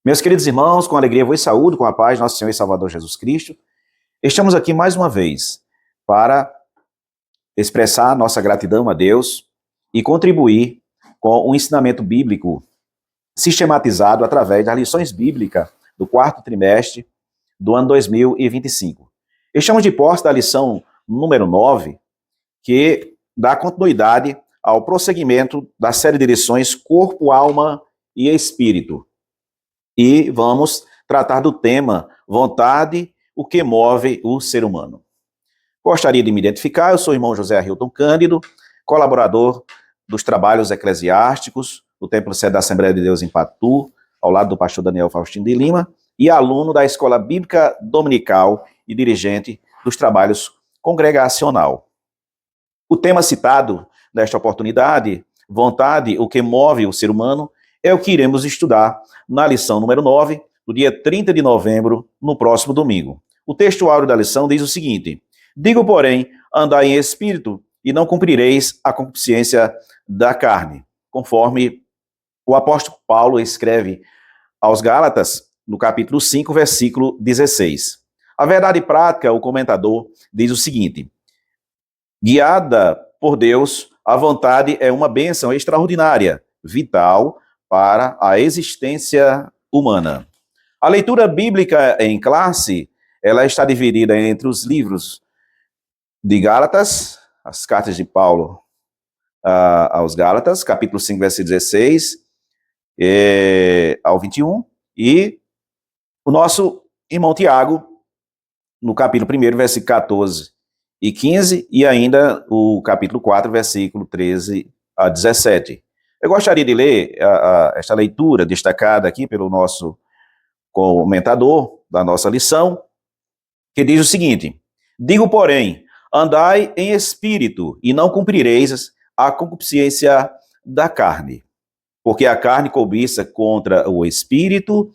Meus queridos irmãos, com alegria vos saúdo, com a paz de nosso Senhor e Salvador Jesus Cristo. Estamos aqui mais uma vez para expressar nossa gratidão a Deus e contribuir com o ensinamento bíblico sistematizado através das lições bíblicas do quarto trimestre do ano 2025. Estamos de posse da lição número 9, que dá continuidade ao prosseguimento da série de lições Corpo, Alma e Espírito. E vamos tratar do tema vontade, o que move o ser humano. Gostaria de me identificar, eu sou o irmão José Hilton Cândido, colaborador dos trabalhos eclesiásticos do Templo Sede da Assembleia de Deus em Patu, ao lado do pastor Daniel Faustino de Lima, e aluno da Escola Bíblica Dominical e dirigente dos trabalhos congregacional. O tema citado nesta oportunidade, vontade, o que move o ser humano, é o que iremos estudar na lição número 9, no dia 30 de novembro, no próximo domingo. O texto áureo da lição diz o seguinte: digo, porém, andai em espírito, e não cumprireis a concupiscência da carne, conforme o apóstolo Paulo escreve aos Gálatas, no capítulo 5, versículo 16. A verdade prática, o comentador diz o seguinte: guiada por Deus, a vontade é uma bênção extraordinária, vital para a existência humana. A leitura bíblica em classe, ela está dividida entre os livros de Gálatas, as cartas de Paulo aos Gálatas, capítulo 5, versículo 16 ao 21, e o nosso irmão Tiago, no capítulo 1, versículo 14 e 15, e ainda o capítulo 4, versículo 13 a 17. Eu gostaria de ler esta leitura destacada aqui pelo nosso comentador da nossa lição, que diz o seguinte: digo, porém, andai em espírito, e não cumprireis a concupiscência da carne, porque a carne cobiça contra o espírito,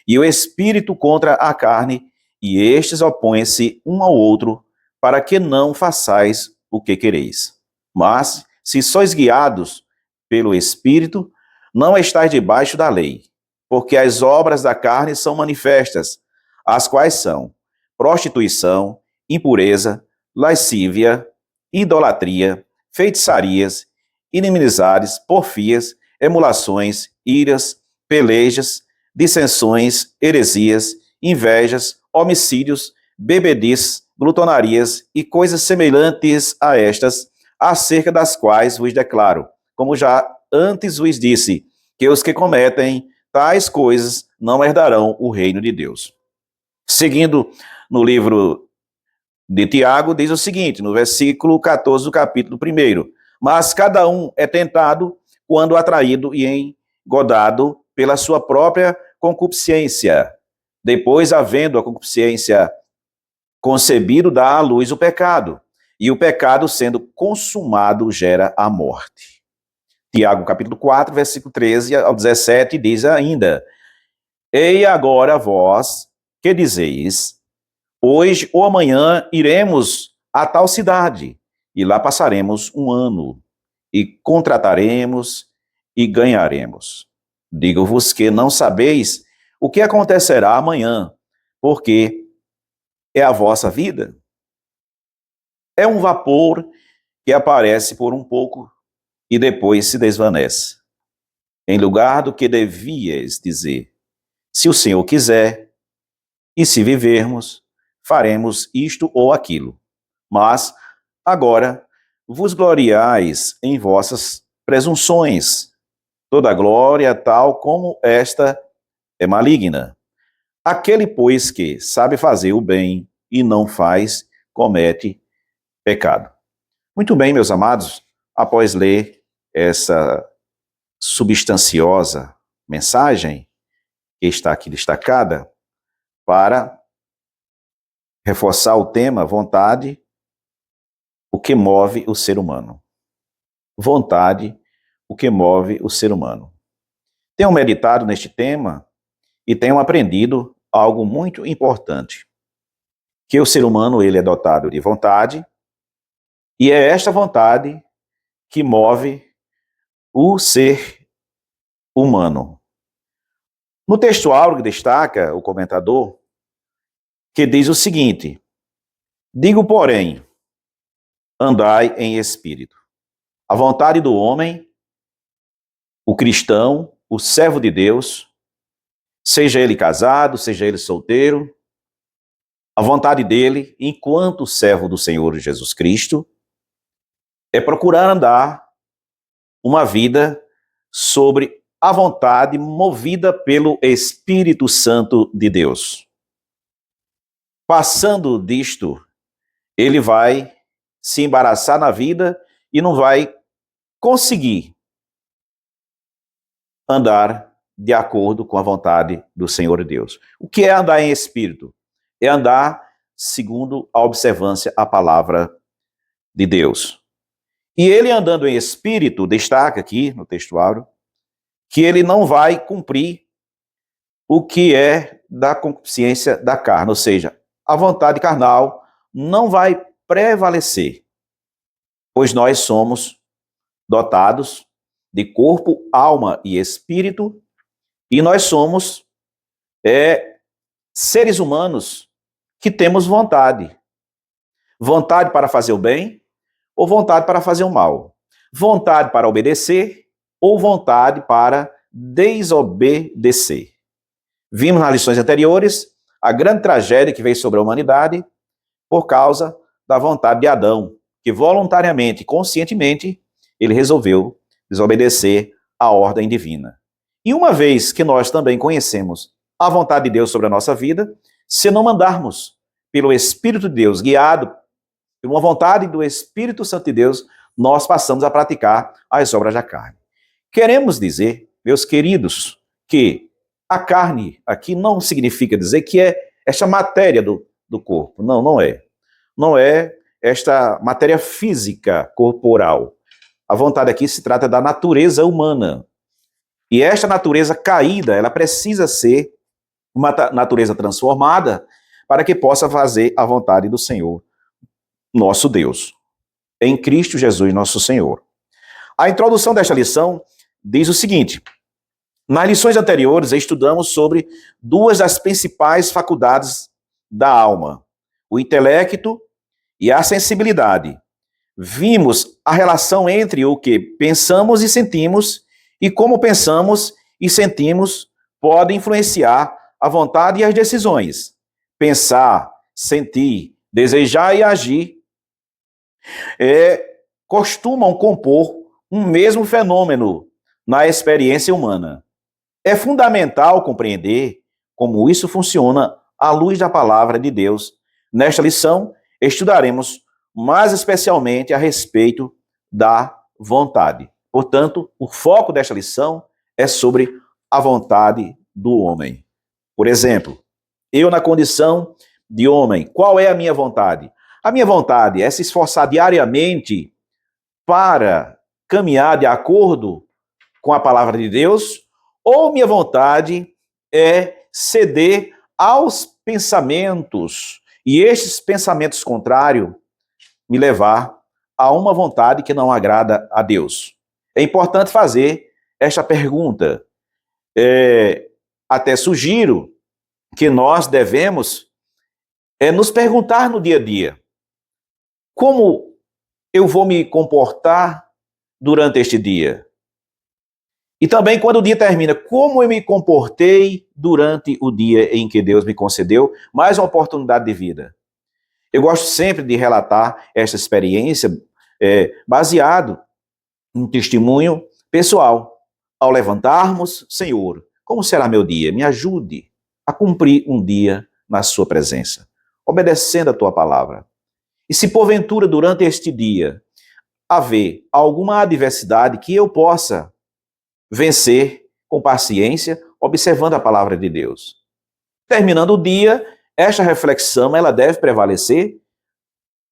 e o espírito contra a carne, e estes opõem-se um ao outro, para que não façais o que quereis. Mas, se sois guiados pelo Espírito, não estáis debaixo da lei, porque as obras da carne são manifestas, as quais são prostituição, impureza, lascívia, idolatria, feitiçarias, inimizades, porfias, emulações, iras, pelejas, dissensões, heresias, invejas, homicídios, bebedices, glutonarias e coisas semelhantes a estas, acerca das quais vos declaro, como já antes vos disse, que os que cometem tais coisas não herdarão o reino de Deus. Seguindo no livro de Tiago, diz o seguinte, no versículo 14 do capítulo 1: mas cada um é tentado quando atraído e engodado pela sua própria concupiscência. Depois, havendo a concupiscência concebido, dá à luz o pecado, e o pecado, sendo consumado, gera a morte. Tiago, capítulo 4, versículo 13 ao 17, diz ainda: ei agora vós, que dizeis, hoje ou amanhã iremos a tal cidade, e lá passaremos um ano, e contrataremos e ganharemos. Digo-vos que não sabeis o que acontecerá amanhã, porque é a vossa vida. É um vapor que aparece por um pouco e depois se desvanece. Em lugar do que devíeis dizer, se o Senhor quiser, e se vivermos, faremos isto ou aquilo. Mas agora vos gloriais em vossas presunções. Toda glória, tal como esta, é maligna. Aquele, pois, que sabe fazer o bem e não faz, comete pecado. Muito bem, meus amados, após ler essa substanciosa mensagem que está aqui destacada, para reforçar o tema vontade, o que move o ser humano. Vontade, o que move o ser humano. Tenho meditado neste tema e tenho aprendido algo muito importante, que o ser humano ele é dotado de vontade, e é esta vontade que move o ser humano. No texto áureo destaca o comentador que diz o seguinte: digo, porém, andai em espírito. A vontade do homem, o cristão, o servo de Deus, seja ele casado, seja ele solteiro, a vontade dele, enquanto servo do Senhor Jesus Cristo, é procurar andar uma vida sobre a vontade movida pelo Espírito Santo de Deus. Passando disto, ele vai se embaraçar na vida e não vai conseguir andar de acordo com a vontade do Senhor Deus. O que é andar em espírito? É andar segundo a observância à palavra de Deus. E ele andando em espírito, destaca aqui no texto áureo, que ele não vai cumprir o que é da consciência da carne, ou seja, a vontade carnal não vai prevalecer, pois nós somos dotados de corpo, alma e espírito, e nós somos seres humanos que temos vontade. Vontade para fazer o bem ou vontade para fazer o mal. Vontade para obedecer ou vontade para desobedecer. Vimos nas lições anteriores a grande tragédia que veio sobre a humanidade por causa da vontade de Adão, que voluntariamente, conscientemente, ele resolveu desobedecer à ordem divina. E uma vez que nós também conhecemos a vontade de Deus sobre a nossa vida, se não mandarmos pelo Espírito de Deus, guiado por uma vontade do Espírito Santo de Deus, nós passamos a praticar as obras da carne. Queremos dizer, meus queridos, que a carne aqui não significa dizer que é esta matéria do corpo. Não, não é. Não é esta matéria física corporal. A vontade aqui se trata da natureza humana. E esta natureza caída, ela precisa ser uma natureza transformada para que possa fazer a vontade do Senhor, nosso Deus, em Cristo Jesus, nosso Senhor. A introdução desta lição diz o seguinte: nas lições anteriores estudamos sobre duas das principais faculdades da alma, o intelecto e a sensibilidade. Vimos a relação entre o que pensamos e sentimos e como pensamos e sentimos pode influenciar a vontade e as decisões. Pensar, sentir, desejar e agir costumam compor um mesmo fenômeno na experiência humana. É fundamental compreender como isso funciona à luz da palavra de Deus. Nesta lição, estudaremos mais especialmente a respeito da vontade. Portanto, o foco desta lição é sobre a vontade do homem. Por exemplo, eu na condição de homem, qual é a minha vontade? A minha vontade é se esforçar diariamente para caminhar de acordo com a palavra de Deus, ou minha vontade é ceder aos pensamentos, e estes pensamentos contrários me levar a uma vontade que não agrada a Deus. É importante fazer esta pergunta. Até sugiro que nós devemos nos perguntar no dia a dia: como eu vou me comportar durante este dia? E também, quando o dia termina, como eu me comportei durante o dia em que Deus me concedeu mais uma oportunidade de vida? Eu gosto sempre de relatar essa experiência baseado em testemunho pessoal. Ao levantarmos, Senhor, como será meu dia? Me ajude a cumprir um dia na sua presença, obedecendo a tua palavra. E se porventura durante este dia haver alguma adversidade, que eu possa vencer com paciência, observando a palavra de Deus. Terminando o dia, esta reflexão ela deve prevalecer.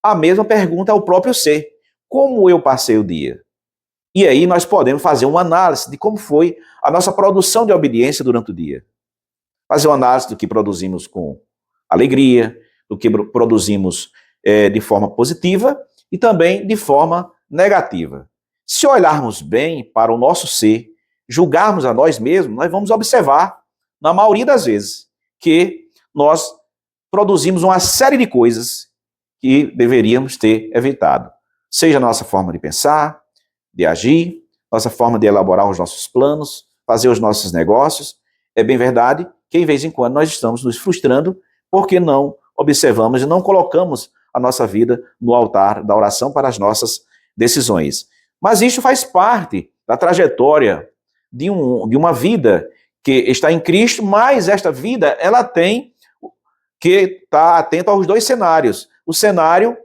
A mesma pergunta ao próprio ser: como eu passei o dia? E aí nós podemos fazer uma análise de como foi a nossa produção de obediência durante o dia. Fazer uma análise do que produzimos com alegria, do que produzimos de forma positiva e também de forma negativa. Se olharmos bem para o nosso ser, julgarmos a nós mesmos, nós vamos observar na maioria das vezes, que nós produzimos uma série de coisas que deveríamos ter evitado. Seja a nossa forma de pensar, de agir, nossa forma de elaborar os nossos planos, fazer os nossos negócios. É bem verdade que, de vez em quando, nós estamos nos frustrando porque não observamos e não colocamos a nossa vida no altar da oração para as nossas decisões. Mas isso faz parte da trajetória de uma vida que está em Cristo, mas esta vida, ela tem que estar atenta aos dois cenários. O cenário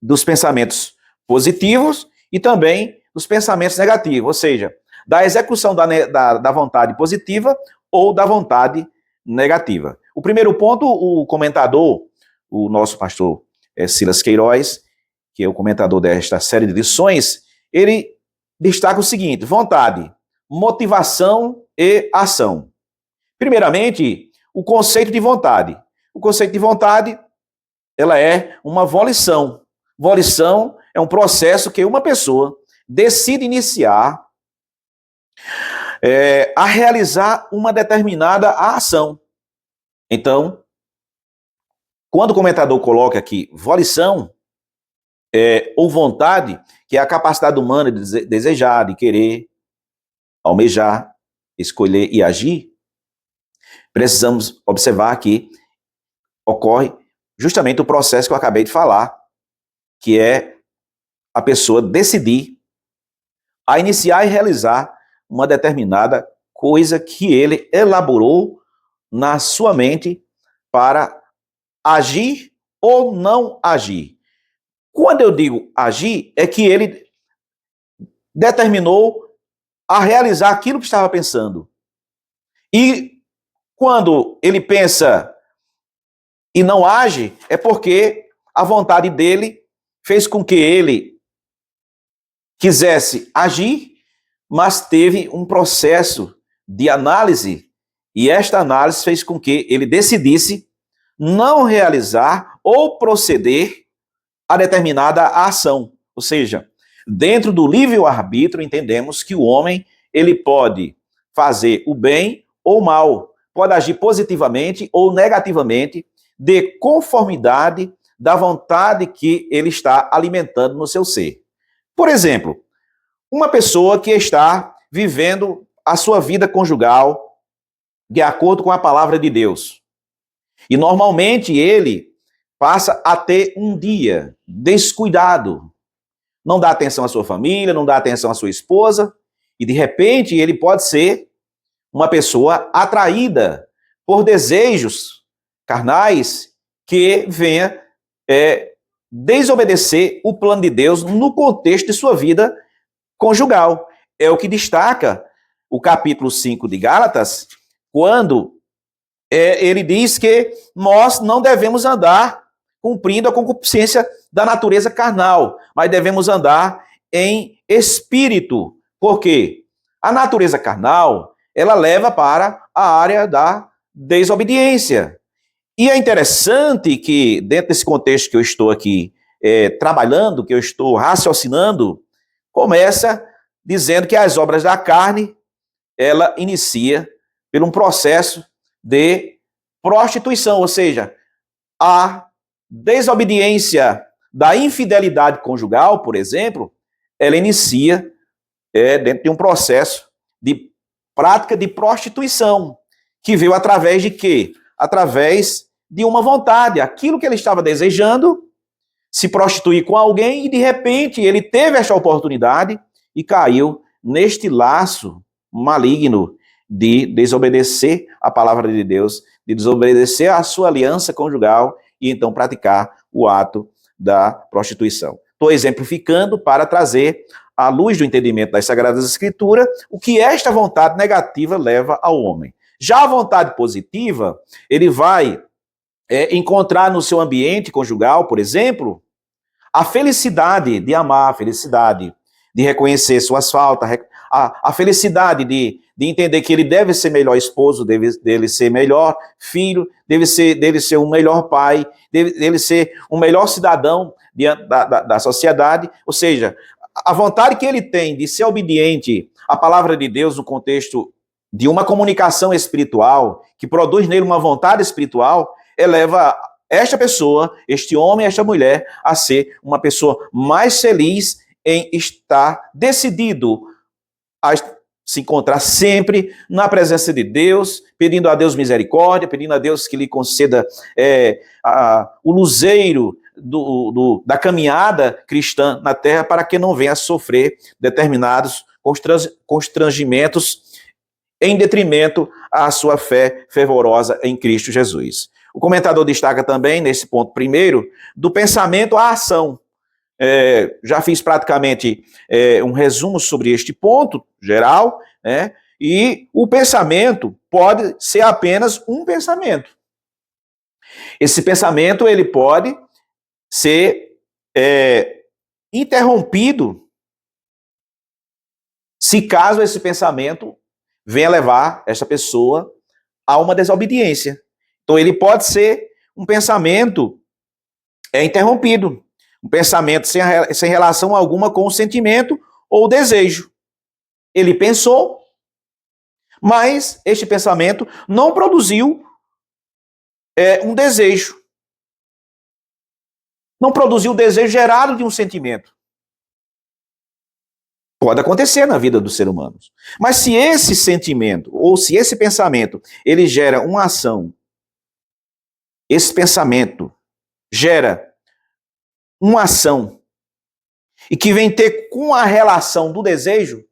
dos pensamentos positivos e também dos pensamentos negativos, ou seja, da execução da vontade positiva ou da vontade negativa. O primeiro ponto, o comentador, o nosso pastor Silas Queiroz, que é o comentador desta série de lições, ele destaca o seguinte: vontade, motivação e ação. Primeiramente, o conceito de vontade. O conceito de vontade, ela é uma volição. Volição é um processo que uma pessoa decide iniciar a realizar uma determinada ação. Então, quando o comentador coloca aqui volição, ou vontade, que é a capacidade humana de desejar, de querer, almejar, escolher e agir, precisamos observar que ocorre justamente o processo que eu acabei de falar, que é a pessoa decidir a iniciar e realizar uma determinada coisa que ele elaborou na sua mente para agir ou não agir. Quando eu digo agir, é que ele determinou a realizar aquilo que estava pensando. E quando ele pensa e não age, é porque a vontade dele fez com que ele quisesse agir, mas teve um processo de análise, e esta análise fez com que ele decidisse não realizar ou proceder a determinada ação. Ou seja, dentro do livre-arbítrio, entendemos que o homem ele pode fazer o bem ou o mal, pode agir positivamente ou negativamente, de conformidade da vontade que ele está alimentando no seu ser. Por exemplo, uma pessoa que está vivendo a sua vida conjugal de acordo com a palavra de Deus. E normalmente ele passa a ter um dia descuidado. Não dá atenção à sua família, não dá atenção à sua esposa, e de repente ele pode ser uma pessoa atraída por desejos carnais que venha desobedecer o plano de Deus no contexto de sua vida conjugal. É o que destaca o capítulo 5 de Gálatas, quando ele diz que nós não devemos andar cumprindo a concupiscência da natureza carnal, mas devemos andar em espírito. Por quê? A natureza carnal, ela leva para a área da desobediência. E é interessante que, dentro desse contexto que eu estou aqui trabalhando, que eu estou raciocinando, começa dizendo que as obras da carne, ela inicia por um processo de prostituição, ou seja, a desobediência da infidelidade conjugal, por exemplo, ela inicia dentro de um processo de prática de prostituição, que veio através de quê? Através de uma vontade, aquilo que ele estava desejando, se prostituir com alguém, e de repente ele teve esta oportunidade e caiu neste laço maligno de desobedecer a palavra de Deus, de desobedecer a sua aliança conjugal e então praticar o ato da prostituição. Estou exemplificando para trazer à luz do entendimento das Sagradas Escrituras o que esta vontade negativa leva ao homem. Já a vontade positiva, ele vai encontrar no seu ambiente conjugal, por exemplo, a felicidade de amar, a felicidade de reconhecer suas faltas, a felicidade de entender que ele deve ser melhor esposo, dele ser melhor filho, dele ser um melhor pai, dele ser um melhor cidadão diante da sociedade. Ou seja, a vontade que ele tem de ser obediente à palavra de Deus no contexto de uma comunicação espiritual, que produz nele uma vontade espiritual, eleva esta pessoa, este homem, esta mulher, a ser uma pessoa mais feliz em estar decidido a se encontrar sempre na presença de Deus, pedindo a Deus misericórdia, pedindo a Deus que lhe conceda o luzeiro da caminhada cristã na terra, para que não venha a sofrer determinados constrangimentos em detrimento à sua fé fervorosa em Cristo Jesus. O comentador destaca também, nesse ponto primeiro, do pensamento à ação. Já fiz praticamente um resumo sobre este ponto geral, né? E o pensamento pode ser apenas um pensamento. Esse pensamento ele pode ser interrompido se caso esse pensamento venha levar essa pessoa a uma desobediência. Então ele pode ser um pensamento interrompido. Um pensamento sem relação alguma com o sentimento ou o desejo. Ele pensou, mas este pensamento não produziu um desejo. Não produziu o desejo gerado de um sentimento. Pode acontecer na vida dos seres humanos. Mas se esse sentimento, ou se esse pensamento, ele gera uma ação, esse pensamento gera uma ação e que vem ter com a relação do desejo,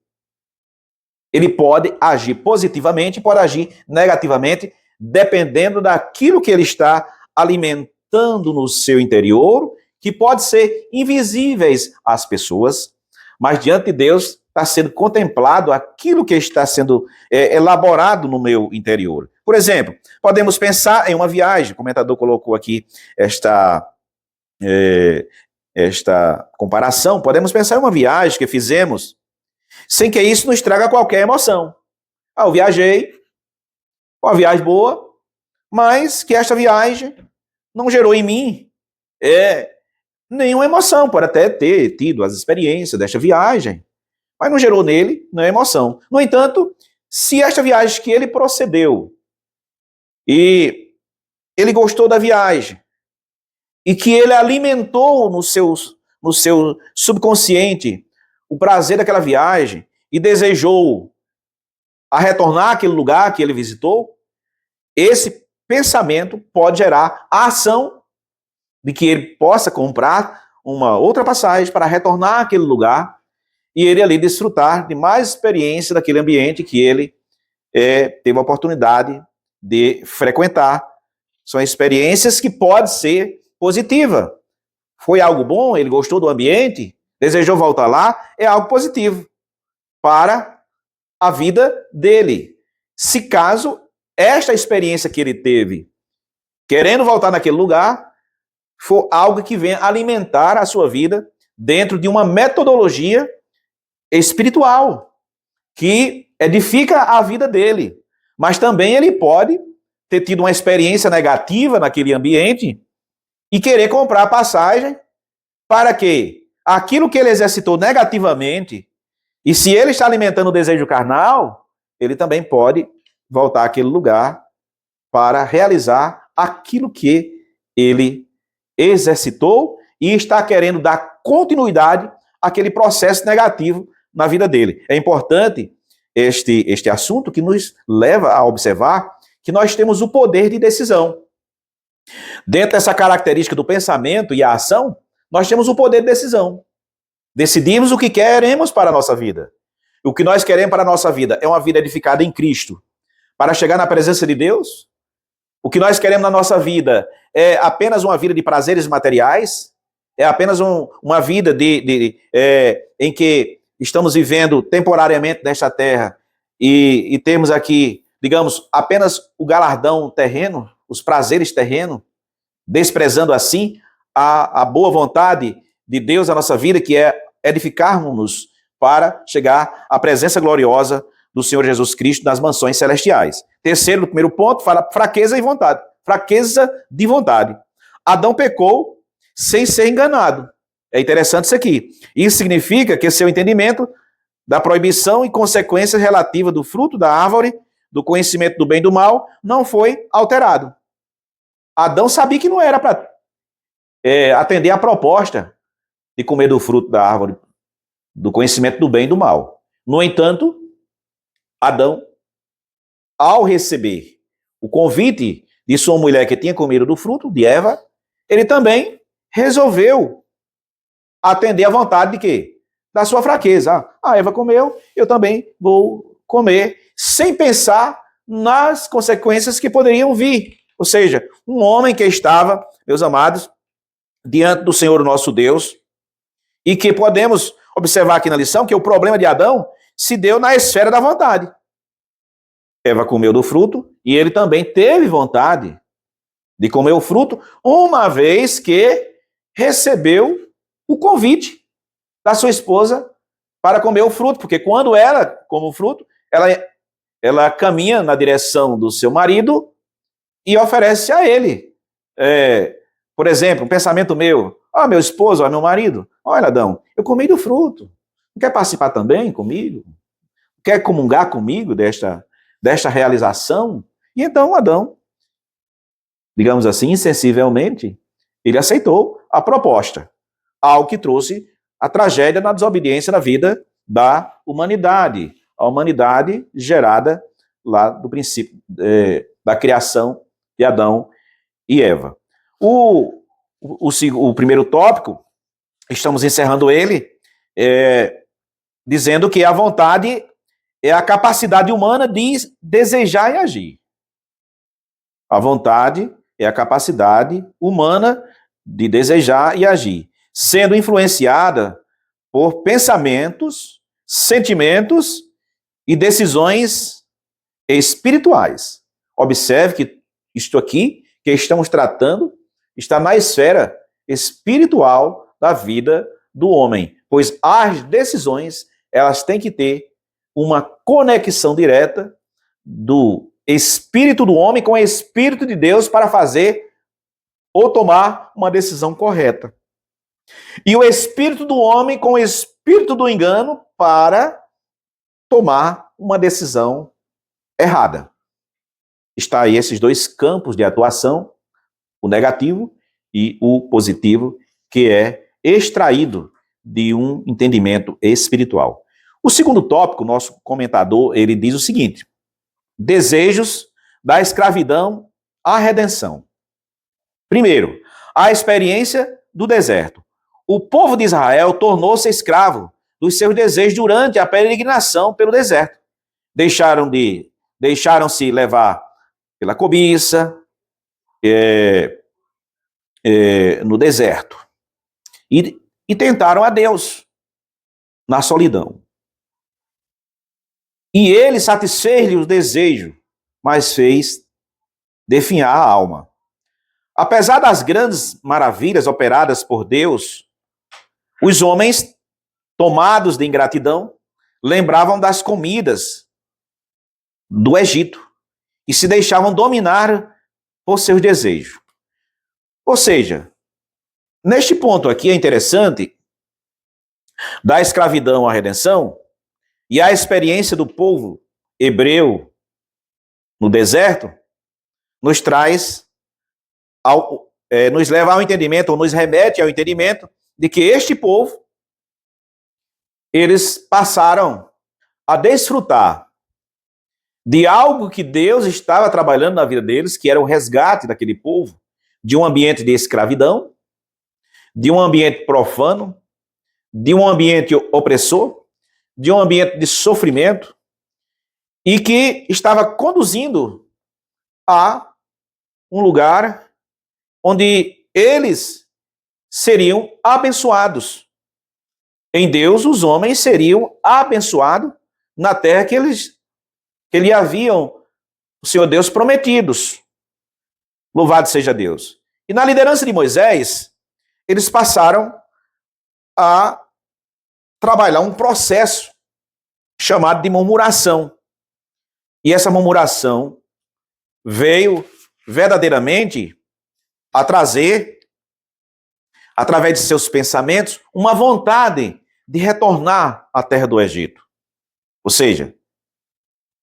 ele pode agir positivamente, pode agir negativamente, dependendo daquilo que ele está alimentando no seu interior, que pode ser invisíveis às pessoas, mas diante de Deus está sendo contemplado aquilo que está sendo elaborado no meu interior. Por exemplo, podemos pensar em uma viagem, o comentador colocou aqui esta comparação. Podemos pensar em uma viagem que fizemos, sem que isso nos traga qualquer emoção. Eu viajei, uma viagem boa, mas que esta viagem não gerou em mim nenhuma emoção. Pode até ter tido as experiências desta viagem, mas não gerou nele nenhuma emoção. No entanto, se esta viagem que ele procedeu e ele gostou da viagem, e que ele alimentou no seu subconsciente o prazer daquela viagem e desejou a retornar àquele lugar que ele visitou, esse pensamento pode gerar a ação de que ele possa comprar uma outra passagem para retornar àquele lugar e ele ali desfrutar de mais experiência daquele ambiente que ele teve a oportunidade de frequentar. São experiências que podem ser positivas. Foi algo bom, ele gostou do ambiente, desejou voltar lá, é algo positivo para a vida dele. Se caso esta experiência que ele teve, querendo voltar naquele lugar, for algo que venha alimentar a sua vida dentro de uma metodologia espiritual, que edifica a vida dele. Mas também ele pode ter tido uma experiência negativa naquele ambiente e querer comprar a passagem para que aquilo que ele exercitou negativamente, e se ele está alimentando o desejo carnal, ele também pode voltar àquele lugar para realizar aquilo que ele exercitou e está querendo dar continuidade àquele processo negativo na vida dele. É importante este assunto que nos leva a observar que nós temos o poder de decisão. Dentro dessa característica do pensamento e a ação, nós temos o poder de decisão. Decidimos o que queremos para a nossa vida. O que nós queremos para a nossa vida é uma vida edificada em Cristo, para chegar na presença de Deus. O que nós queremos na nossa vida é apenas uma vida de prazeres materiais, é apenas uma vida em que estamos vivendo temporariamente nesta terra e temos aqui, digamos, apenas o galardão terreno, os prazeres terrenos, desprezando assim a boa vontade de Deus na nossa vida, que é edificarmos-nos para chegar à presença gloriosa do Senhor Jesus Cristo nas mansões celestiais. Terceiro, no primeiro ponto, fala fraqueza e vontade. Fraqueza de vontade. Adão pecou sem ser enganado. É interessante isso aqui. Isso significa que seu entendimento da proibição e consequências relativas do fruto da árvore do conhecimento do bem e do mal não foi alterado. Adão sabia que não era para atender a proposta de comer do fruto da árvore do conhecimento do bem e do mal. No entanto, Adão, ao receber o convite de sua mulher que tinha comido do fruto, de Eva, ele também resolveu atender à vontade de quê? Da sua fraqueza. A Eva comeu, eu também vou comer, sem pensar nas consequências que poderiam vir. Ou seja, um homem que estava, meus amados, diante do Senhor nosso Deus, e que podemos observar aqui na lição que o problema de Adão se deu na esfera da vontade. Eva comeu do fruto e ele também teve vontade de comer o fruto, uma vez que recebeu o convite da sua esposa para comer o fruto, porque quando ela come o fruto, ela caminha na direção do seu marido e oferece a ele. Por exemplo, um pensamento meu, meu esposo, meu marido, olha, Adão, eu comi do fruto, não quer participar também comigo? Quer comungar comigo desta realização? E então Adão, digamos assim, insensivelmente, ele aceitou a proposta, algo que trouxe a tragédia na desobediência na vida da humanidade, a humanidade gerada lá do princípio da criação de Adão e Eva. O primeiro tópico, estamos encerrando ele, dizendo que a vontade é a capacidade humana de desejar e agir. A vontade é a capacidade humana de desejar e agir, sendo influenciada por pensamentos, sentimentos e decisões espirituais. Observe que isto aqui que estamos tratando está na esfera espiritual da vida do homem, pois as decisões, elas têm que ter uma conexão direta do espírito do homem com o espírito de Deus para fazer ou tomar uma decisão correta. E o espírito do homem com o espírito do engano para tomar uma decisão errada. Está aí esses dois campos de atuação, o negativo e o positivo, que é extraído de um entendimento espiritual. O segundo tópico, nosso comentador, ele diz o seguinte: desejos da escravidão à redenção. Primeiro, a experiência do deserto. O povo de Israel tornou-se escravo dos seus desejos durante a peregrinação pelo deserto. Deixaram-se levar pela cobiça no deserto e tentaram a Deus na solidão. E ele satisfez-lhe o desejo, mas fez definhar a alma. Apesar das grandes maravilhas operadas por Deus, os homens, tomados de ingratidão, lembravam das comidas do Egito e se deixavam dominar por seus desejos. Ou seja, neste ponto aqui é interessante, da escravidão à redenção, e a experiência do povo hebreu no deserto nos traz, nos leva ao entendimento, ou nos remete ao entendimento de que este povo, eles passaram a desfrutar de algo que Deus estava trabalhando na vida deles, que era o resgate daquele povo de um ambiente de escravidão, de um ambiente profano, de um ambiente opressor, de um ambiente de sofrimento, e que estava conduzindo a um lugar onde eles seriam abençoados. Em Deus, os homens seriam abençoados na terra que lhe haviam, o Senhor Deus, prometidos. Louvado seja Deus. E na liderança de Moisés, eles passaram a trabalhar um processo chamado de murmuração. E essa murmuração veio verdadeiramente a trazer, através de seus pensamentos, uma vontade de retornar à terra do Egito. Ou seja,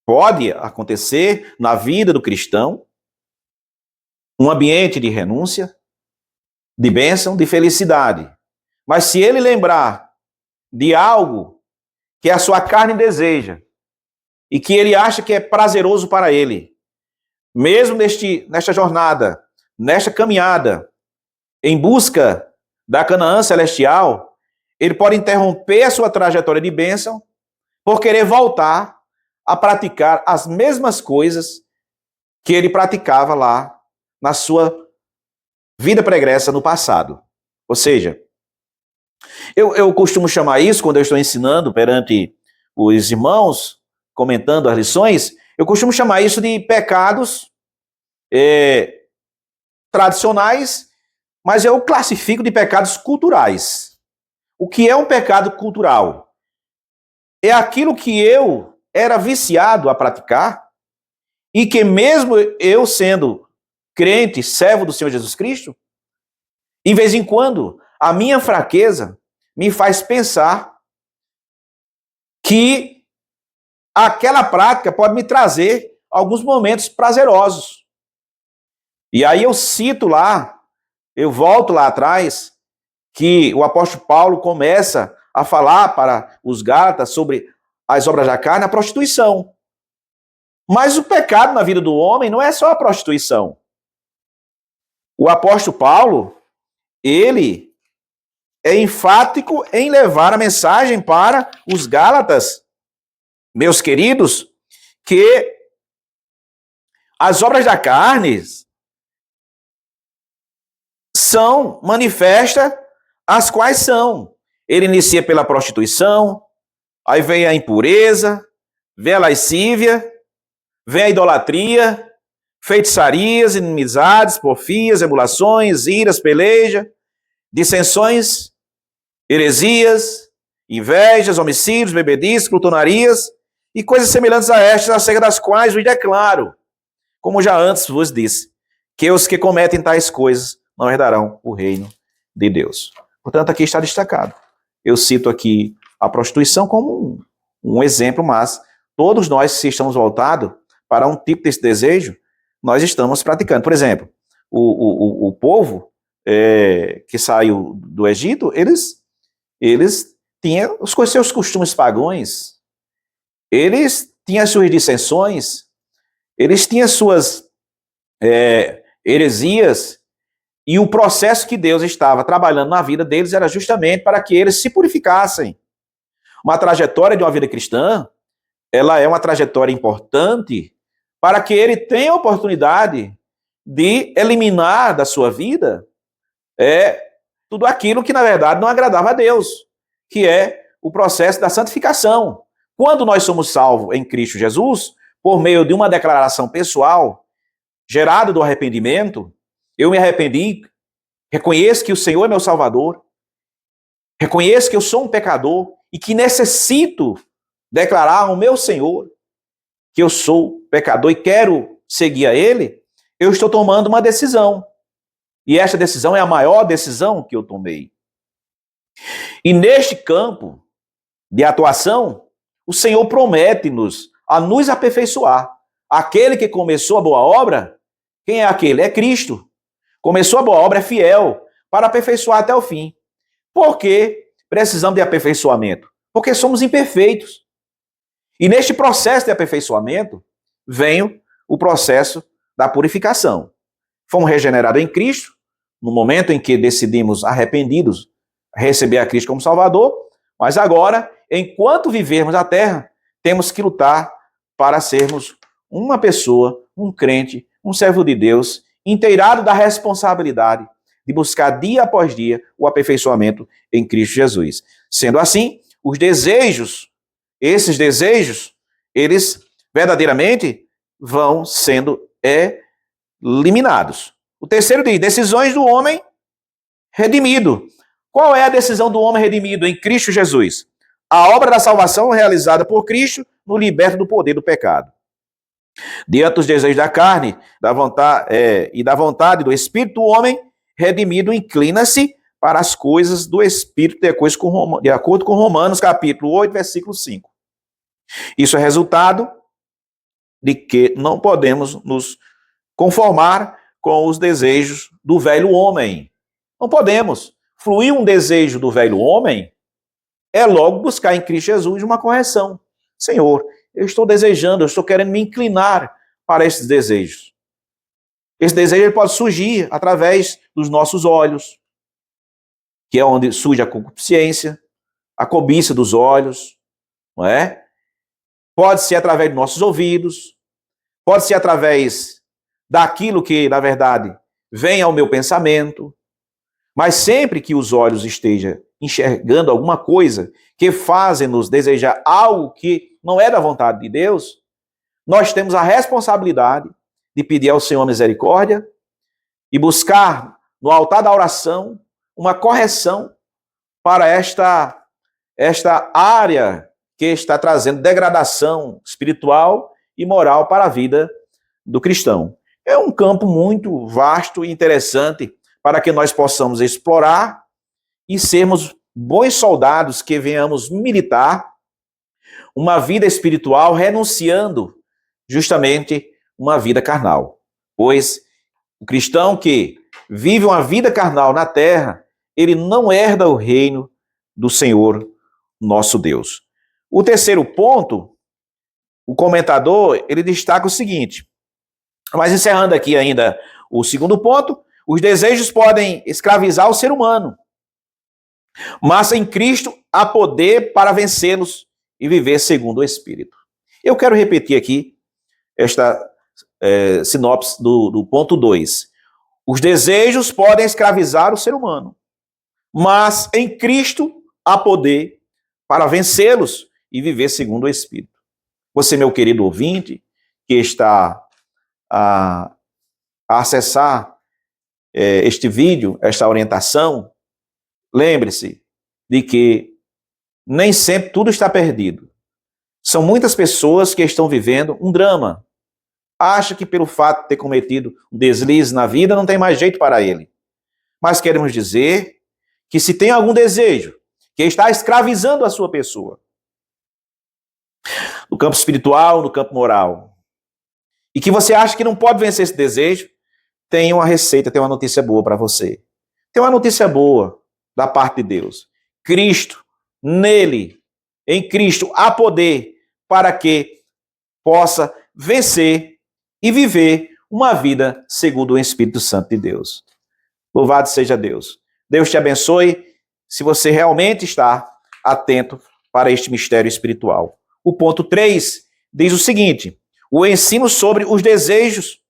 Pode acontecer na vida do cristão um ambiente de renúncia, de bênção, de felicidade. Mas se ele lembrar de algo que a sua carne deseja e que ele acha que é prazeroso para ele, mesmo nesta jornada, nesta caminhada, em busca da Canaã celestial, ele pode interromper a sua trajetória de bênção por querer voltar a praticar as mesmas coisas que ele praticava lá na sua vida pregressa no passado. Ou seja, eu costumo chamar isso, quando eu estou ensinando perante os irmãos, comentando as lições, eu costumo chamar isso de pecados tradicionais, mas eu classifico de pecados culturais. O que é um pecado cultural? É aquilo que eu era viciado a praticar e que mesmo eu sendo crente, servo do Senhor Jesus Cristo, de vez em quando, a minha fraqueza me faz pensar que aquela prática pode me trazer alguns momentos prazerosos. E aí eu cito lá, eu volto lá atrás, que o apóstolo Paulo começa a falar para os Gálatas sobre as obras da carne, a prostituição. Mas o pecado na vida do homem não é só a prostituição. O apóstolo Paulo, ele é enfático em levar a mensagem para os Gálatas, meus queridos, que as obras da carne são manifestas, as quais são. Ele inicia pela prostituição, aí vem a impureza, vem a lascívia, vem a idolatria, feitiçarias, inimizades, porfias, emulações, iras, peleja, dissensões, heresias, invejas, homicídios, bebedices, glutonarias e coisas semelhantes a estas, acerca das quais vos declaro, como já antes vos disse, que os que cometem tais coisas não herdarão o reino de Deus. Portanto, aqui está destacado. Eu cito aqui a prostituição como um exemplo, mas todos nós, se estamos voltados para um tipo desse desejo, nós estamos praticando. Por exemplo, o povo que saiu do Egito, eles tinham os seus costumes pagãos, eles tinham as suas dissensões, eles tinham as suas heresias, e o processo que Deus estava trabalhando na vida deles era justamente para que eles se purificassem. Uma trajetória de uma vida cristã, ela é uma trajetória importante para que ele tenha a oportunidade de eliminar da sua vida tudo aquilo que, na verdade, não agradava a Deus, que é o processo da santificação. Quando nós somos salvos em Cristo Jesus, por meio de uma declaração pessoal, gerada do arrependimento, eu me arrependi, reconheço que o Senhor é meu Salvador, reconheço que eu sou um pecador e que necessito declarar ao meu Senhor que eu sou pecador e quero seguir a Ele, eu estou tomando uma decisão. E esta decisão é a maior decisão que eu tomei. E neste campo de atuação, o Senhor promete-nos a nos aperfeiçoar. Aquele que começou a boa obra, quem é aquele? É Cristo. Começou a boa obra, é fiel para aperfeiçoar até o fim. Por que precisamos de aperfeiçoamento? Porque somos imperfeitos. E neste processo de aperfeiçoamento, vem o processo da purificação. Fomos regenerados em Cristo, no momento em que decidimos, arrependidos, receber a Cristo como Salvador, mas agora, enquanto vivermos na terra, temos que lutar para sermos uma pessoa, um crente, um servo de Deus, inteirado da responsabilidade de buscar dia após dia o aperfeiçoamento em Cristo Jesus. Sendo assim, os desejos, esses desejos, eles verdadeiramente vão sendo eliminados. O terceiro diz, decisões do homem redimido. Qual é a decisão do homem redimido em Cristo Jesus? A obra da salvação realizada por Cristo nos liberta do poder do pecado. Diante dos desejos da carne e da vontade do Espírito, o homem redimido inclina-se para as coisas do Espírito, de acordo com Romanos, capítulo 8, versículo 5. Isso é resultado de que não podemos nos conformar com os desejos do velho homem. Não podemos. Fluir um desejo do velho homem é logo buscar em Cristo Jesus uma correção. Senhor, eu estou desejando, eu estou querendo me inclinar para esses desejos. Esse desejo ele pode surgir através dos nossos olhos, que é onde surge a concupiscência, a cobiça dos olhos, não é? Pode ser através dos nossos ouvidos, pode ser através daquilo que, na verdade, vem ao meu pensamento, mas sempre que os olhos estejam enxergando alguma coisa que fazem-nos desejar algo que não é da vontade de Deus, nós temos a responsabilidade de pedir ao Senhor misericórdia e buscar no altar da oração uma correção para esta área que está trazendo degradação espiritual e moral para a vida do cristão. É um campo muito vasto e interessante para que nós possamos explorar e sermos bons soldados que venhamos militar uma vida espiritual renunciando justamente uma vida carnal. Pois o cristão que vive uma vida carnal na terra, ele não herda o reino do Senhor nosso Deus. O terceiro ponto, o comentador, ele destaca o seguinte, mas encerrando aqui ainda o segundo ponto, os desejos podem escravizar o ser humano, mas em Cristo há poder para vencê-los e viver segundo o Espírito. Eu quero repetir aqui esta sinopse do ponto 2. Os desejos podem escravizar o ser humano, mas em Cristo há poder para vencê-los e viver segundo o Espírito. Você, meu querido ouvinte, que está a acessar este vídeo, esta orientação, lembre-se de que nem sempre tudo está perdido. São muitas pessoas que estão vivendo um drama. Acha que pelo fato de ter cometido um deslize na vida não tem mais jeito para ele. Mas queremos dizer que se tem algum desejo que está escravizando a sua pessoa, no campo espiritual, no campo moral, e que você acha que não pode vencer esse desejo, tem uma receita, tem uma notícia boa para você. Tem uma notícia boa da parte de Deus. Cristo, nele, em Cristo, há poder para que possa vencer e viver uma vida segundo o Espírito Santo de Deus. Louvado seja Deus. Deus te abençoe se você realmente está atento para este mistério espiritual. O ponto 3 diz o seguinte, o ensino sobre os desejos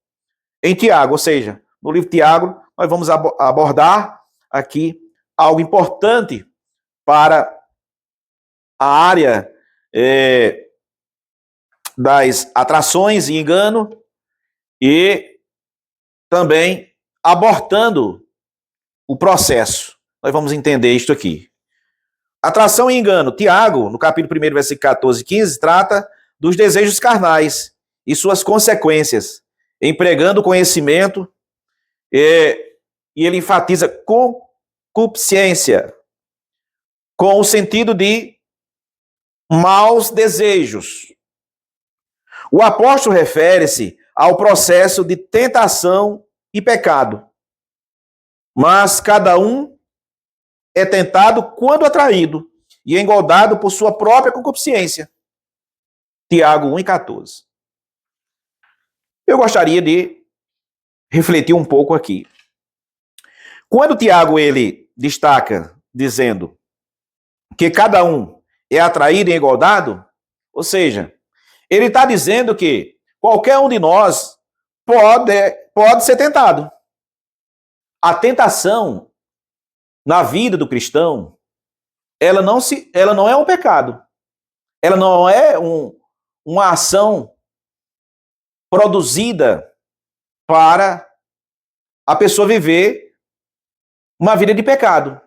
em Tiago, ou seja, no livro de Tiago, nós vamos abordar aqui algo importante para a área das atrações e engano e também abortando o processo. Nós vamos entender isto aqui. Atração e engano. Tiago, no capítulo 1, versículo 14 e 15, trata dos desejos carnais e suas consequências, empregando conhecimento e ele enfatiza concupiscência, com o sentido de maus desejos. O apóstolo refere-se ao processo de tentação e pecado. Mas cada um é tentado quando atraído e engodado por sua própria concupiscência. Tiago 1,14. Eu gostaria de refletir um pouco aqui. Quando Tiago ele destaca dizendo que cada um é atraído e engodado, ou seja, ele está dizendo que qualquer um de nós pode ser tentado. A tentação na vida do cristão, ela não é um pecado. Ela não é uma ação produzida para a pessoa viver uma vida de pecado.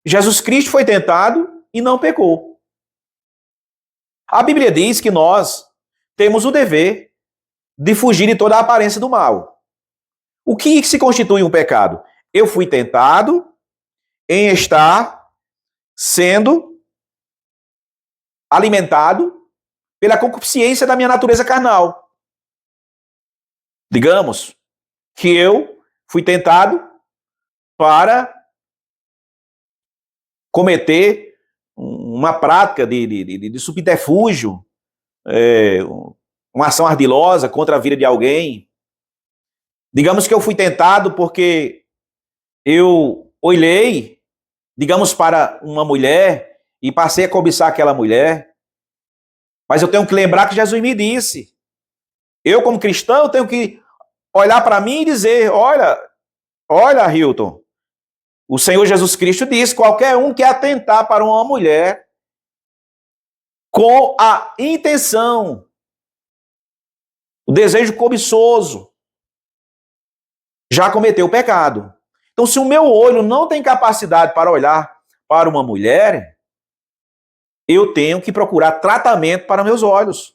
Jesus Cristo foi tentado e não pecou. A Bíblia diz que nós temos o dever de fugir de toda a aparência do mal. O que se constitui um pecado? Eu fui tentado em estar sendo alimentado pela concupiscência da minha natureza carnal. Digamos que eu fui tentado para cometer uma prática de subterfúgio, uma ação ardilosa contra a vida de alguém. Digamos que eu fui tentado porque eu olhei, digamos, para uma mulher e passei a cobiçar aquela mulher. Mas eu tenho que lembrar que Jesus me disse. Eu, como cristão, tenho que olhar para mim e dizer, olha, Hilton, o Senhor Jesus Cristo diz, qualquer um que atentar para uma mulher com a intenção, o desejo cobiçoso, já cometeu o pecado. Então, se o meu olho não tem capacidade para olhar para uma mulher, eu tenho que procurar tratamento para meus olhos,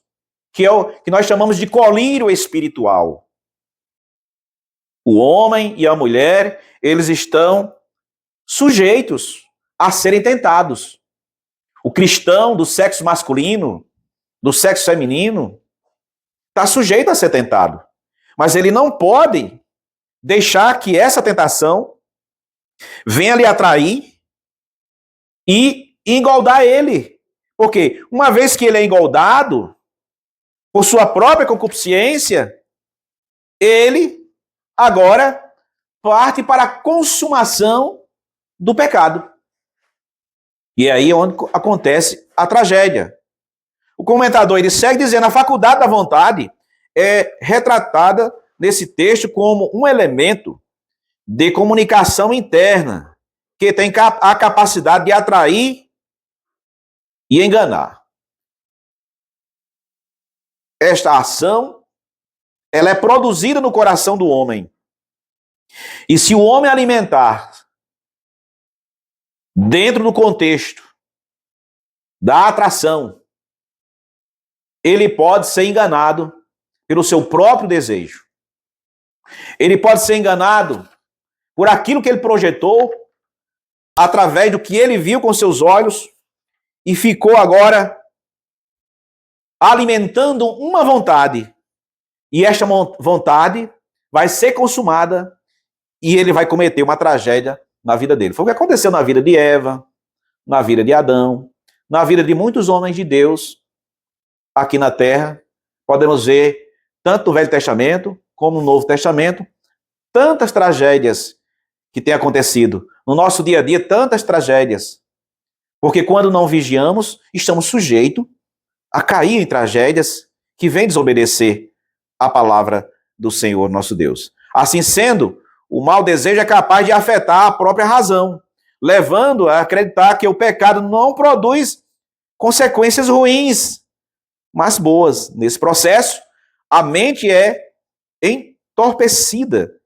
que é o que nós chamamos de colírio espiritual. O homem e a mulher, eles estão sujeitos a serem tentados. O cristão do sexo masculino, do sexo feminino, está sujeito a ser tentado. Mas ele não pode deixar que essa tentação venha lhe atrair e engoldar ele. Porque uma vez que ele é engoldado por sua própria concupiscência, ele agora parte para a consumação do pecado. E é aí onde acontece a tragédia. O comentador ele segue dizendo: a faculdade da vontade é retratada nesse texto como um elemento de comunicação interna que tem a capacidade de atrair e enganar. Esta ação ela é produzida no coração do homem. E se o homem alimentar dentro do contexto da atração, ele pode ser enganado pelo seu próprio desejo. Ele pode ser enganado por aquilo que ele projetou, através do que ele viu com seus olhos, e ficou agora alimentando uma vontade. E esta vontade vai ser consumada e ele vai cometer uma tragédia na vida dele. Foi o que aconteceu na vida de Eva, na vida de Adão, na vida de muitos homens de Deus aqui na Terra. Podemos ver, tanto no Velho Testamento como no Novo Testamento, tantas tragédias que têm acontecido. No nosso dia a dia, tantas tragédias. Porque quando não vigiamos, estamos sujeitos a cair em tragédias que vêm desobedecer a palavra do Senhor nosso Deus. Assim sendo, o mau desejo é capaz de afetar a própria razão, levando a acreditar que o pecado não produz consequências ruins, mas boas. Nesse processo, a mente é entorpecida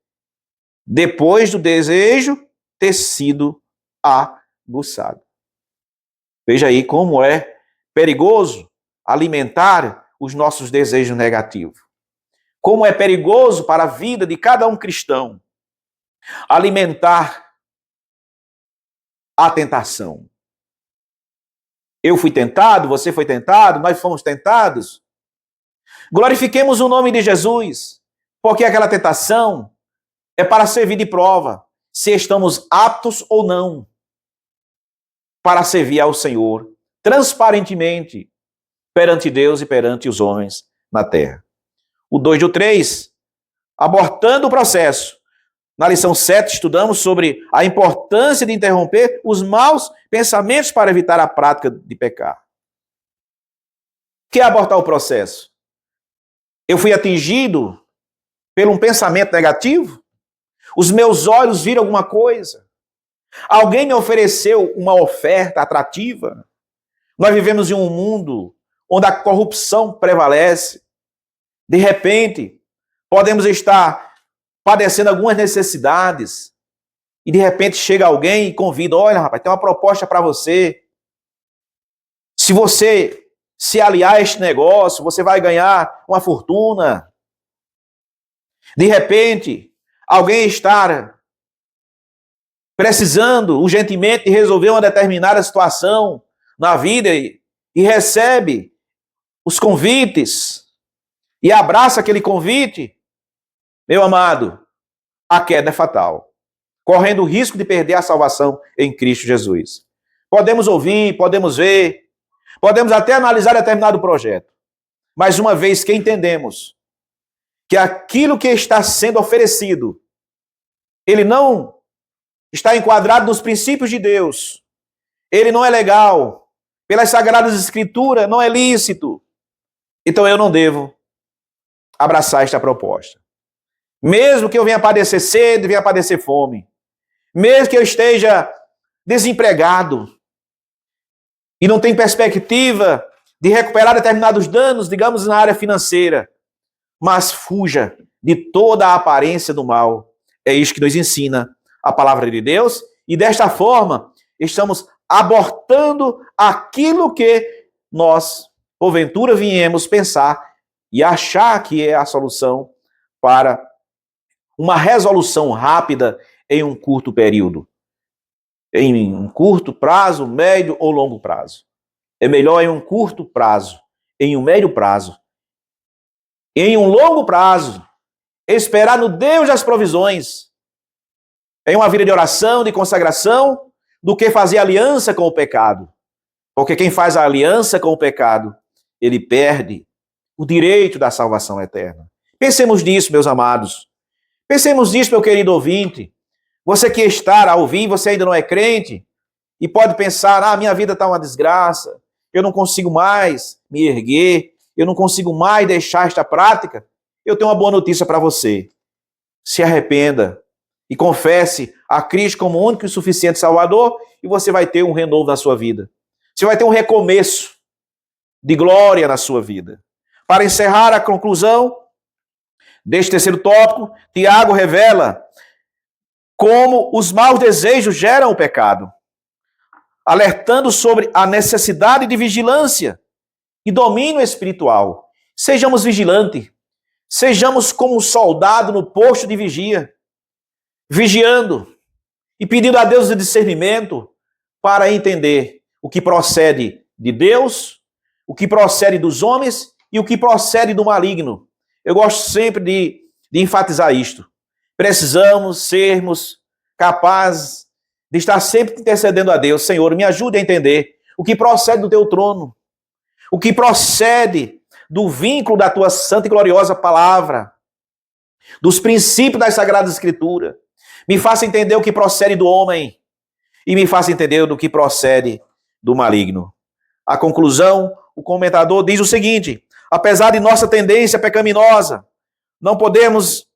depois do desejo ter sido aguçado. Veja aí como é perigoso alimentar os nossos desejos negativos. Como é perigoso para a vida de cada um cristão alimentar a tentação. Eu fui tentado, você foi tentado, nós fomos tentados. Glorifiquemos o nome de Jesus, porque aquela tentação é para servir de prova se estamos aptos ou não para servir ao Senhor transparentemente perante Deus e perante os homens na terra. O 2 do 3, abortando o processo. Na lição 7, estudamos sobre a importância de interromper os maus pensamentos para evitar a prática de pecar. O que é abortar o processo? Eu fui atingido por um pensamento negativo? Os meus olhos viram alguma coisa? Alguém me ofereceu uma oferta atrativa? Nós vivemos em um mundo onde a corrupção prevalece. De repente, podemos estar padecendo algumas necessidades e de repente chega alguém e convida: olha, rapaz, tem uma proposta para você. Se você se aliar a este negócio, você vai ganhar uma fortuna. De repente, alguém está precisando urgentemente de resolver uma determinada situação na vida e recebe os convites e abraça aquele convite, meu amado, a queda é fatal, correndo o risco de perder a salvação em Cristo Jesus. Podemos ouvir, podemos ver, podemos até analisar determinado projeto, mas uma vez que entendemos que aquilo que está sendo oferecido, ele não está enquadrado nos princípios de Deus, ele não é legal, pelas Sagradas Escrituras não é lícito, então eu não devo abraçar esta proposta. Mesmo que eu venha padecer sede, venha padecer fome, mesmo que eu esteja desempregado e não tenha perspectiva de recuperar determinados danos, digamos, na área financeira, mas fuja de toda a aparência do mal. É isso que nos ensina a palavra de Deus, e desta forma estamos abortando aquilo que nós, porventura, viemos pensar e achar que é a solução para uma resolução rápida em um curto período. Em um curto prazo, médio ou longo prazo. É melhor em um curto prazo, em um médio prazo, em um longo prazo, esperar no Deus das provisões, em uma vida de oração, de consagração, do que fazer aliança com o pecado. Porque quem faz a aliança com o pecado, ele perde o direito da salvação eterna. Pensemos nisso, meus amados. Pensemos nisso, meu querido ouvinte. Você que está a ouvir, você ainda não é crente, e pode pensar, minha vida está uma desgraça, eu não consigo mais me erguer, eu não consigo mais deixar esta prática. Eu tenho uma boa notícia para você. Se arrependa e confesse a Cristo como único e suficiente Salvador, e você vai ter um renovo na sua vida. Você vai ter um recomeço de glória na sua vida. Para encerrar a conclusão deste terceiro tópico, Tiago revela como os maus desejos geram o pecado, alertando sobre a necessidade de vigilância e domínio espiritual. Sejamos vigilantes, sejamos como um soldado no posto de vigia, vigiando e pedindo a Deus o discernimento para entender o que procede de Deus, o que procede dos homens e o que procede do maligno. Eu gosto sempre de enfatizar isto. Precisamos sermos capazes de estar sempre intercedendo a Deus. Senhor, me ajude a entender o que procede do teu trono, o que procede do vínculo da tua santa e gloriosa palavra, dos princípios das Sagradas Escrituras. Me faça entender o que procede do homem e me faça entender do que procede do maligno. A conclusão, o comentador diz o seguinte: apesar de nossa tendência pecaminosa, não podemos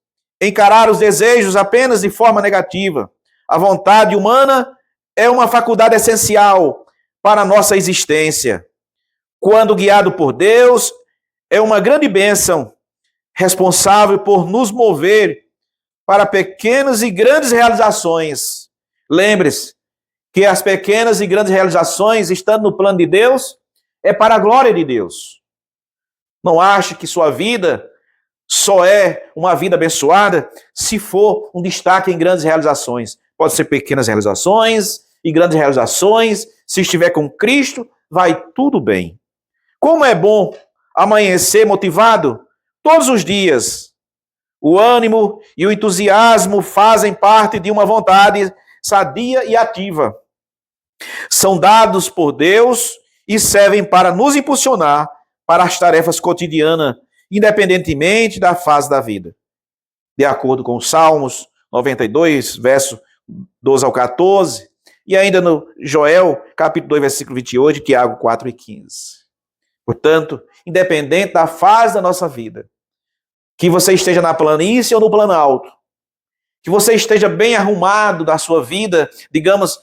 encarar os desejos apenas de forma negativa. A vontade humana é uma faculdade essencial para a nossa existência. Quando guiado por Deus, é uma grande bênção, responsável por nos mover para pequenas e grandes realizações. Lembre-se que as pequenas e grandes realizações, estando no plano de Deus, é para a glória de Deus. Não ache que sua vida só é uma vida abençoada se for um destaque em grandes realizações. Pode ser pequenas realizações e grandes realizações. Se estiver com Cristo, vai tudo bem. Como é bom amanhecer motivado todos os dias. O ânimo e o entusiasmo fazem parte de uma vontade sadia e ativa. São dados por Deus e servem para nos impulsionar para as tarefas cotidianas, independentemente da fase da vida. De acordo com os Salmos 92, verso 12 ao 14, e ainda no Joel, capítulo 2, versículo 28, Tiago 4 e 15. Portanto, independente da fase da nossa vida, que você esteja na planície ou no plano alto, que você esteja bem arrumado da sua vida, digamos,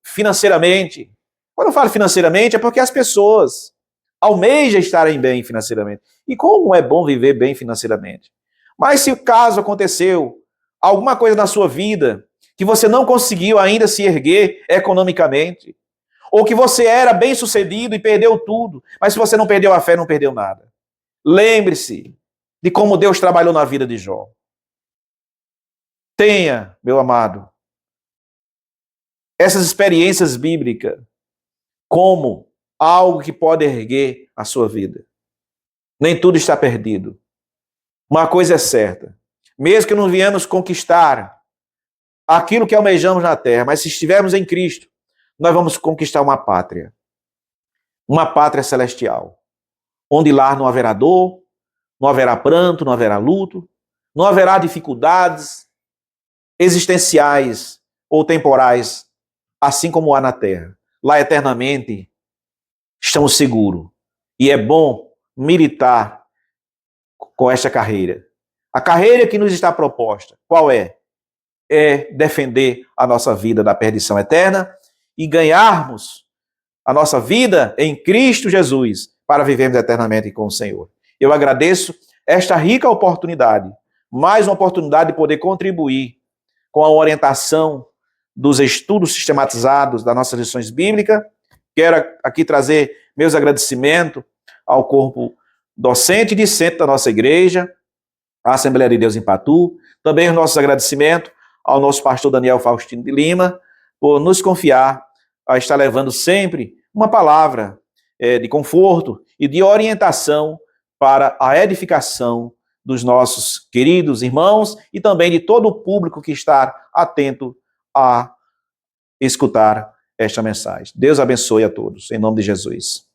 financeiramente. Quando eu falo financeiramente, é porque as pessoas almejam estarem bem financeiramente. E como é bom viver bem financeiramente. Mas se o caso aconteceu alguma coisa na sua vida que você não conseguiu ainda se erguer economicamente, ou que você era bem sucedido e perdeu tudo, mas se você não perdeu a fé, não perdeu nada. Lembre-se de como Deus trabalhou na vida de Jó. Tenha, meu amado, essas experiências bíblicas como algo que pode erguer a sua vida. Nem tudo está perdido. Uma coisa é certa, mesmo que não viemos conquistar aquilo que almejamos na terra, mas se estivermos em Cristo, nós vamos conquistar uma pátria celestial, onde lá não haverá dor, não haverá pranto, não haverá luto, não haverá dificuldades existenciais ou temporais, assim como há na terra. Lá eternamente estamos seguros. E é bom militar com esta carreira. A carreira que nos está proposta, qual é? É defender a nossa vida da perdição eterna e ganharmos a nossa vida em Cristo Jesus para vivermos eternamente com o Senhor. Eu agradeço esta rica oportunidade, mais uma oportunidade de poder contribuir com a orientação dos estudos sistematizados das nossas lições bíblicas. Quero aqui trazer meus agradecimentos ao corpo docente e discente da nossa igreja, a Assembleia de Deus em Patu, também os nossos agradecimentos ao nosso pastor Daniel Faustino de Lima, por nos confiar a estar levando sempre uma palavra de conforto e de orientação para a edificação dos nossos queridos irmãos e também de todo o público que está atento a escutar esta mensagem. Deus abençoe a todos, em nome de Jesus.